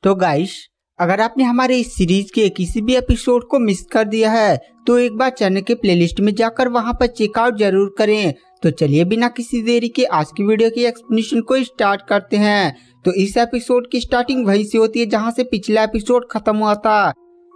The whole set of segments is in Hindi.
तो गाइस, अगर आपने हमारे इस सीरीज के किसी भी एपिसोड को मिस कर दिया है तो एक बार चैनल के प्लेलिस्ट में जाकर वहां पर चेकआउट जरूर करें। तो चलिए बिना किसी देरी के आज की वीडियो की एक्सप्लेनेशन को स्टार्ट करते हैं। तो इस एपिसोड की स्टार्टिंग वहीं से होती है जहां से पिछला एपिसोड खत्म हुआ था।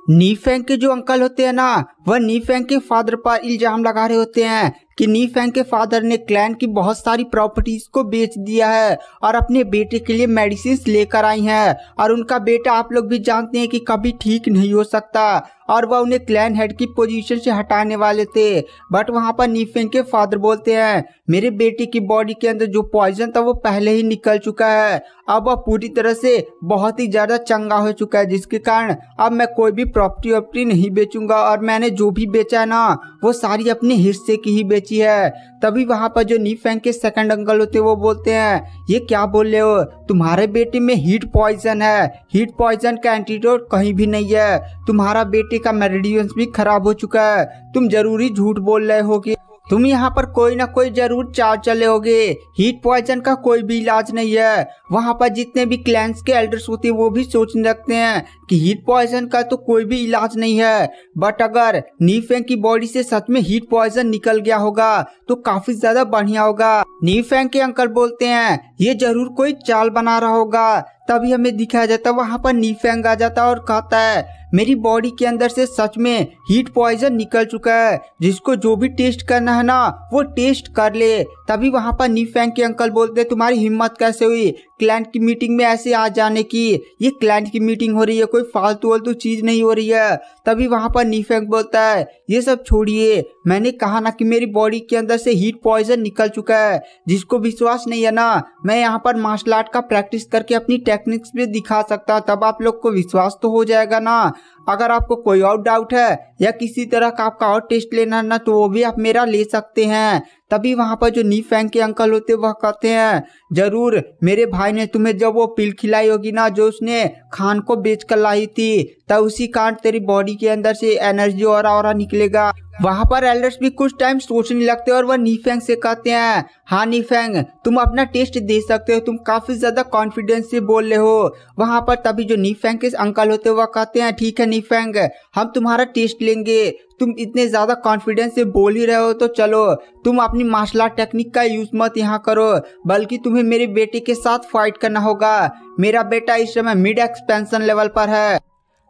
नी फेंग के जो अंकल होते हैं ना, वह नी फेंग के फादर पर इल्जाम लगा रहे होते हैं कि नी फेंग के फादर ने क्लैन की बहुत सारी प्रॉपर्टीज को बेच दिया है और अपने बेटे के लिए मेडिसिन लेकर आई हैं और उनका बेटा आप लोग भी जानते हैं कि कभी ठीक नहीं हो सकता और वह उन्हें क्लैन हेड की पोजीशन से हटाने वाले थे। बट वहां पर नी फेंग के फादर बोलते हैं मेरे बेटे की बॉडी के अंदर जो पॉइजन था वो पहले ही निकल चुका है, अब वह पूरी तरह से बहुत ही ज्यादा चंगा हो चुका है, जिसके कारण अब मैं कोई भी प्रॉपर्टी नहीं बेचूंगा और मैंने जो भी बेचा है ना वो सारी अपने हिस्से की ही बेची है। तभी वहां पर जो नी फेंग के सेकंड अंकल होते हैं वो बोलते हैं ये क्या बोल रहे हो, तुम्हारे बेटे में हीट पॉइजन है, हीट पॉइजन का एंटीडोट कहीं भी नहीं है, तुम्हारा बेटे का मेरिडियंस भी खराब हो चुका है, तुम जरूरी झूठ बोल रहे होगे, तुम यहाँ पर कोई ना कोई जरूर चाल चले होगे, हीट पॉइजन का कोई भी इलाज नहीं है। वहाँ पर जितने भी क्लैंस के एल्डर्स होते हैं वो भी सोचने लगते हैं कि हीट पॉइजन का तो कोई भी इलाज नहीं है। बट अगर नी फेंग की बॉडी से सच में हीट पॉइजन निकल गया होगा तो काफी ज्यादा बढ़िया होगा। नी फेंग के अंकल बोलते हैं ये जरूर कोई चाल बना रहा होगा। तभी हमें दिखाया जाता है वहाँ पर नी फेंग आ जाता है और कहता है मेरी बॉडी के अंदर से सच में हीट पॉइजन निकल चुका है, जिसको जो भी टेस्ट करना है ना वो टेस्ट कर ले। तभी वहां पर नी फेंग के अंकल बोलते तुम्हारी हिम्मत कैसे हुई क्लाइंट की मीटिंग में ऐसे आ जाने की, ये क्लाइंट की मीटिंग हो रही है, कोई फालतू चीज नहीं हो रही है। तभी वहां पर नी फेंग बोलता है ये सब छोड़िए, मैंने कहा ना कि मेरी बॉडी के अंदर से हीट पॉइजन निकल चुका है, जिसको विश्वास नहीं है ना मैं यहाँ पर मार्शल आर्ट का प्रैक्टिस करके अपनी टेक्निक्स भी दिखा सकता, तब आप लोग को विश्वास तो हो जाएगा ना। अगर आपको कोई और डाउट है या किसी तरह का आपका और टेस्ट लेना है ना तो वो भी आप मेरा ले सकते हैं। तभी वहां पर जो नी फेंग के अंकल होते वह कहते हैं जरूर मेरे भाई ने तुम्हें जब वो पिल खिलाई होगी ना जो उसने खान को बेच कर लाई थी, तब उसी कारण तेरी बॉडी के अंदर से एनर्जी और निकलेगा। वहां पर एल्डर्स भी कुछ टाइम सोचने लगते हैं और वह नी फेंग से कहते हैं हाँ नी फेंग तुम अपना टेस्ट दे सकते हो, तुम काफी ज्यादा कॉन्फिडेंस से बोल रहे हो। वहां पर तभी जो नी फेंग के अंकल होते वह कहते हैं ठीक है नी फेंग हम तुम्हारा टेस्ट लेंगे, तुम इतने ज्यादा कॉन्फिडेंस से बोल ही रहे हो तो चलो तुम अपनी मार्शल आर्ट टेक्निक का यूज मत यहाँ करो, बल्कि तुम्हें मेरे बेटे के साथ फाइट करना होगा। मेरा बेटा इस समय मिड एक्सपेंशन लेवल पर है,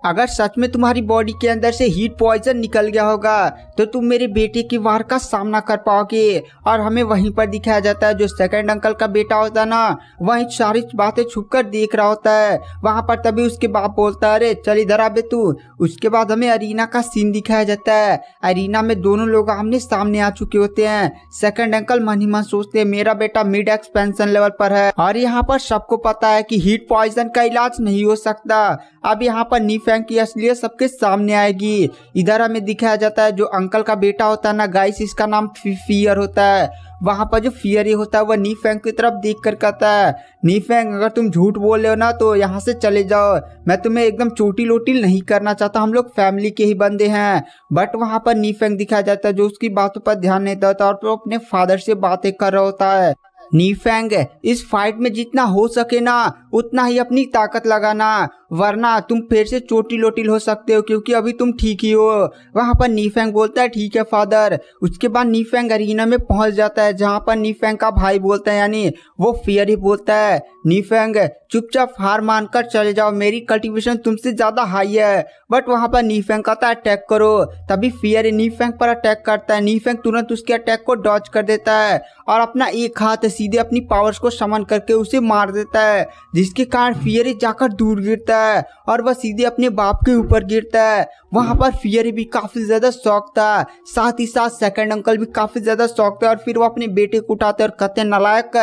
अगर सच में तुम्हारी बॉडी के अंदर से हीट पॉइजन निकल गया होगा तो तुम मेरे बेटे की वार का सामना कर पाओगे। और हमें वहीं पर दिखाया जाता है जो सेकंड अंकल का बेटा होता है ना वहीं सारी बातें छुप कर देख रहा होता है। वहां पर तभी उसके बाप बोलता है अरे चल इधर आ बे तू। उसके बाद हमें अरीना का सीन दिखाया जाता है। अरीना में दोनों लोग आमने सामने आ चुके होते हैं। सेकंड अंकल मन ही मन सोचते हैं मेरा बेटा मिड एक्सपेंशन लेवल पर है और यहाँ पर सबको पता है कि हीट पॉइजन का इलाज नहीं हो सकता। अब यहाँ पर नी फेंग की असलियत सबके सामने आएगी। इधर हमें दिखाया जाता है जो अंकल का बेटा होता है ना गाइस, इसका नाम फियर होता है। वहां पर जो फियर होता है वह नी फेंग की तरफ देख कर कहता है नी फेंग अगर तुम झूठ बोल रहे हो ना तो यहाँ से चले जाओ, मैं तुम्हें एकदम चोटिल वोटिल नहीं करना चाहता, हम लोग फैमिली के ही बंदे हैं। बट वहां पर नी फेंग दिखाया जाता है जो उसकी बातों पर ध्यान नहीं देता और तो अपने फादर से बातें कर रहा होता है। नी फेंग इस फाइट में जितना हो सके ना उतना ही अपनी ताकत लगाना, वरना तुम फिर से चोटिल लोटिल हो सकते हो क्योंकि अभी तुम ठीक ही हो। वहां पर नी फेंग बोलता है ठीक है फादर। उसके बाद नी फेंग अरीना में पहुंच जाता है जहां पर नी फेंग का भाई बोलता है यानी वो फियर ही बोलता है नी फेंग चुपचाप हार मानकर चले जाओ, मेरी कल्टीवेशन तुमसे ज्यादा हाई है। बट वहां पर नी फेंग कहता है अटैक करो। तभी फियर नी फेंग पर अटैक करता है। नी फेंग तुरंत उसके अटैक को डॉज कर देता है और अपना एक हाथ सीधे अपनी पावर्स को समन करके उसे मार देता है, जिसके कारण फियर जाकर दूर गिरता है और वह सीधे अपने बाप के ऊपर गिरता है। वहां पर फियर भी काफी ज्यादा शौक था, साथ ही साथ सेकंड अंकल भी काफी ज्यादा शौक था और फिर वो अपने बेटे को उठाते और कहते नालायक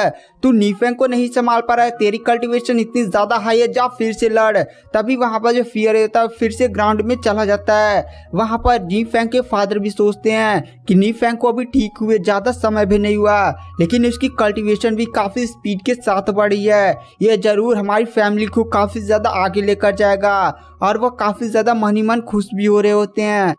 तू नी फेंग को नहीं संभाल पा रहा है, तेरी कल्टीवेशन इतनी ज्यादा हाई है, जा फिर से लड़। तभी वहां पर जो फियर होता है फिर से ग्राउंड में चला जाता है। वहां पर नी फेंग के फादर भी सोचते हैं कि नी फेंग को अभी ठीक हुए ज्यादा समय भी नहीं हुआ, लेकिन उसकी कल्टीवेशन भी काफी स्पीड के साथ बढ़ी है, ये जरूर हमारी फैमिली को काफी ज्यादा आगे लेकर जाएगा। और वो काफी ज्यादा मन ही मन खुश भी हो रहे होते हैं।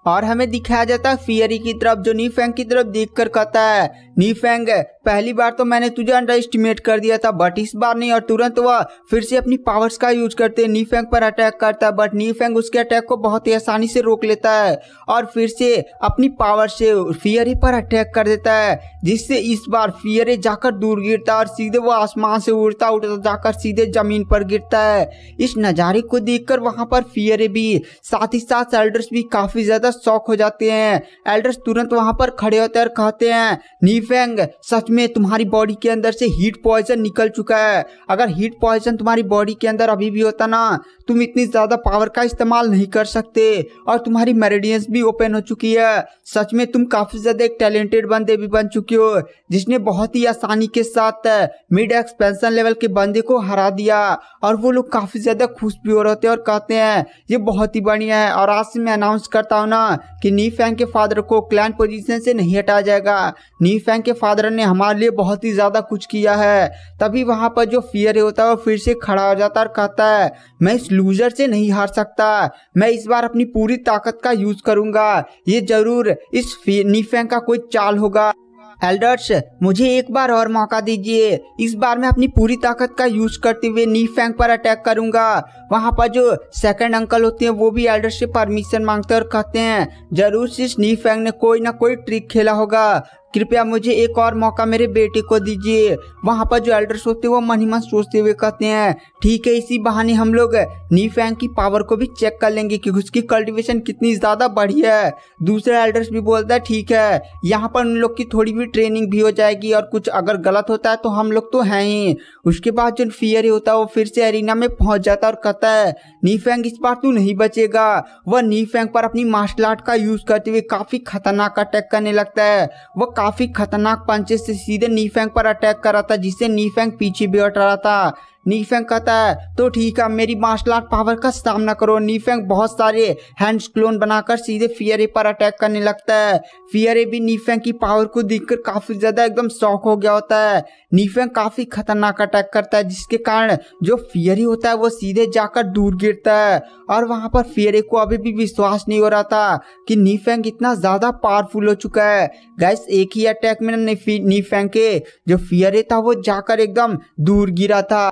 और हमें दिखाया जाता है फियरी की तरफ जो नी फेंग की तरफ देखकर कहता है नी फेंग पहली बार तो मैंने तुझे अंडर एस्टिमेट कर दिया था, बट इस बार नहीं। और तुरंत वह फिर से अपनी पावर्स का यूज करते नीफेंग पर अटैक करता है, बट नीफेंग उसके अटैक को बहुत ही आसानी से रोक लेता है और फिर से अपनी पावर से फियरे पर अटैक कर देता है, जिससे इस बार फियरे जाकर दूर गिरता है और सीधे वो आसमान से उड़ता उड़ता जाकर सीधे जमीन पर गिरता है। इस नज़ारे को देखकर वहां पर फियरे भी, साथ ही साथ एल्डर्स भी काफी ज्यादा शॉक हो जाते हैं। एल्डर्स तुरंत वहां पर खड़े होते हैं और कहते हैं, नीफेंग सच में तुम्हारी बॉडी के अंदर से हीट पॉइजन निकल चुका है। अगर हीट पॉइजन तुम्हारी बॉडी के अंदर अभी भी होता ना, तुम इतनी ज्यादा पावर का इस्तेमाल नहीं कर सकते और तुम्हारी मेरिडियंस भी ओपन हो चुकी है। सच में तुम काफी ज्यादा एक टैलेंटेड बंदे भी बन चुके हो, जिसने बहुत ही आसानी के साथ मिड एक्सपेंशन लेवल के बंदे को हरा दिया। और वो लोग काफी ज्यादा खुश भी हो रहे होते हैं और कहते हैं ये बहुत ही बढ़िया है। और आज से मैं अनाउंस करता हूँ ना कि नीफेंग के फादर को क्लैन पोजीशन से नहीं हटाया जाएगा। नीफेंग के फादर ने हमारे लिए बहुत ही ज्यादा कुछ किया है। तभी वहां पर जो फियर होता है वो फिर से खड़ा हो जाता है और कहता है, मैं इस लूजर से नहीं हार सकता, मैं इस बार अपनी पूरी ताकत का यूज करूंगा। ये जरूर इस नीफेंग का कोई चाल होगा। एल्डर्स मुझे एक बार और मौका दीजिए, इस बार मैं अपनी पूरी ताकत का यूज करते हुए नीफेंग पर अटैक करूंगा। वहां पर जो सेकंड अंकल होते हैं वो भी एल्डर्स से परमिशन मांगते हैं और कहते हैं, जरूर इस नीफेंग ने कोई ना कोई ट्रिक खेला होगा, कृपया मुझे एक और मौका मेरे बेटे को दीजिए। वहां पर जो एल्डर्स होते हैं वो मन ही मन सोचते हुए कहते हैं, ठीक है, इसी बहाने हम लोग नीफेंग की पावर को भी चेक कर लेंगे कि उसकी कल्टीवेशन कितनी ज्यादा बढ़ी है। दूसरे एल्डर्स भी बोलता है, ठीक है, यहाँ पर उन लोग की थोड़ी भी ट्रेनिंग भी हो जाएगी और कुछ अगर गलत होता है तो हम लोग तो हैं ही। उसके बाद जो फियर होता है वो फिर से एरिना में पहुंच जाता है और कहता है, नीफेंग इस बार तू नहीं बचेगा। वह नीफेंग पर अपनी मार्शल आर्ट का यूज करते हुए काफी खतरनाक अटैक करने लगता है। वह काफी खतरनाक पंचेस से सीधे नीफेंग पर अटैक कर रहा था, जिससे नीफेंग पीछे भी हट रहा था। नीफेंग कहता है, तो ठीक है, मेरी मार्शल आर्ट पावर का सामना करो। नीफेंग बहुत सारे हैंड्स क्लोन बनाकर सीधे फियरे पर अटैक करने लगता है। फियरे भी नीफेंग की पावर को देखकर काफी ज्यादा एकदम शॉक हो गया होता है। नीफेंग काफी खतरनाक अटैक करता है, जिसके कारण जो फियरे होता है वो सीधे जाकर दूर गिरता है। और वहां पर फियरे को अभी भी विश्वास नहीं हो रहा था कि नीफेंग इतना ज्यादा पावरफुल हो चुका है। गाइस, एक ही अटैक में नीफेंग के जो फियरे था वो जाकर एकदम दूर गिरा था।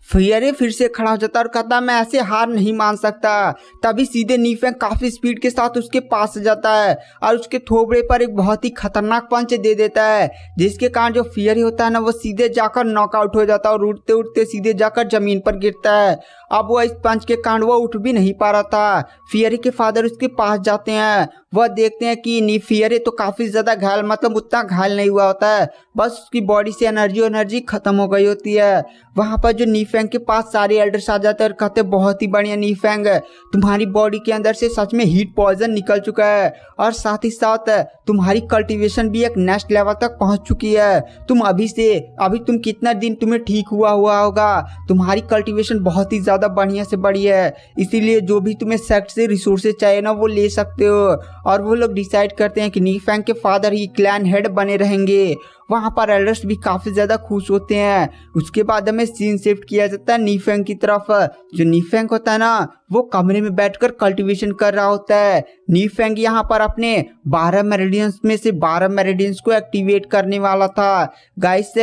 फियरे फिर से खड़ा हो जाता और कहता, मैं ऐसे हार नहीं मान सकता। तभी सीधे नीफेंग काफी स्पीड के साथ उसके पास जाता है और उसके थोबड़े पर एक बहुत ही खतरनाक पंच दे देता है, जिसके कारण जो फियरे होता है ना वो सीधे जाकर नॉकआउट हो जाता है और उड़ते उड़ते सीधे जाकर जमीन पर गिरता है। अब वो इस पंच के कारण वो उठ भी नहीं पा रहा था। फियरे के फादर उसके पास जाते हैं, वह देखते हैं कि फियरे तो काफी ज्यादा घायल, मतलब उतना घायल नहीं हुआ होता है, बस उसकी बॉडी से एनर्जी खत्म हो गई होती है। वहां पर जो नीफेंग के पास सारे एल्डर्स आ जाते हैं और कहते, बहुत ही बढ़िया नीफेंग, तुम्हारी बॉडी के अंदर से सच में हीट पॉइजन निकल चुका है और साथ ही साथ तुम्हारी कल्टीवेशन भी एक नेक्स्ट लेवल तक पहुंच चुकी है। तुम अभी तुम कितना दिन तुम्हें ठीक हुआ होगा, तुम्हारी कल्टीवेशन बहुत ही ज्यादा बढ़िया से बढ़ी है, इसीलिए जो भी तुम्हें सेक्ट से रिसोर्सेज चाहिए ना वो ले सकते हो। और वो लोग डिसाइड करते हैं कि नीफेंग के फादर ही क्लैन हेड बने रहेंगे। वहां पर एल्डर्स भी काफी ज्यादा खुश होते हैं। उसके बाद हमें सीन शिफ्ट किया जाता है नीफेंग की तरफ। जो नीफेंग होता है ना वो कमरे में बैठकर कल्टीवेशन कर रहा होता है। नीफेंग यहाँ पर अपने 12 मेरिडियंस में से 12 मेरिडियंस को एक्टिवेट करने वाला था। गाइस,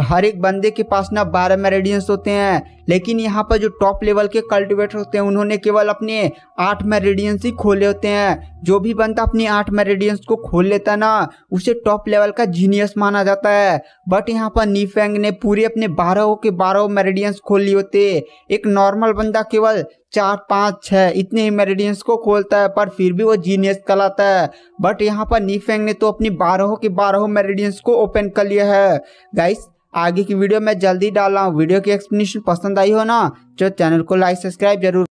हर एक बंदे के पास ना 12 मेरिडियंस होते हैं, लेकिन यहाँ पर जो टॉप लेवल के कल्टिवेटर होते हैं उन्होंने केवल अपने 8 मेरिडियंस ही खोले होते हैं। जो भी बंदा अपने 8 मेरिडियंस को खोल लेता है ना उसे टॉप लेवल का जीनियस माना जाता है। बट यहाँ पर नीफेंग ने पूरे अपने 12 के 12 मेरिडियंस खोल लिए होते। एक नॉर्मल बंदा केवल 4, 5, 6 इतने ही मेरिडियंस को खोलता है, पर फिर भी वो जीनियस कहलाता है। बट यहाँ पर नीफेंग ने तो अपनी 12 के 12 मेरिडियंस को ओपन कर लिया है। गाइस, आगे की वीडियो मैं जल्दी डाल रहा हूँ। वीडियो की एक्सप्लेनेशन पसंद आई हो ना तो चैनल को लाइक सब्सक्राइब जरूर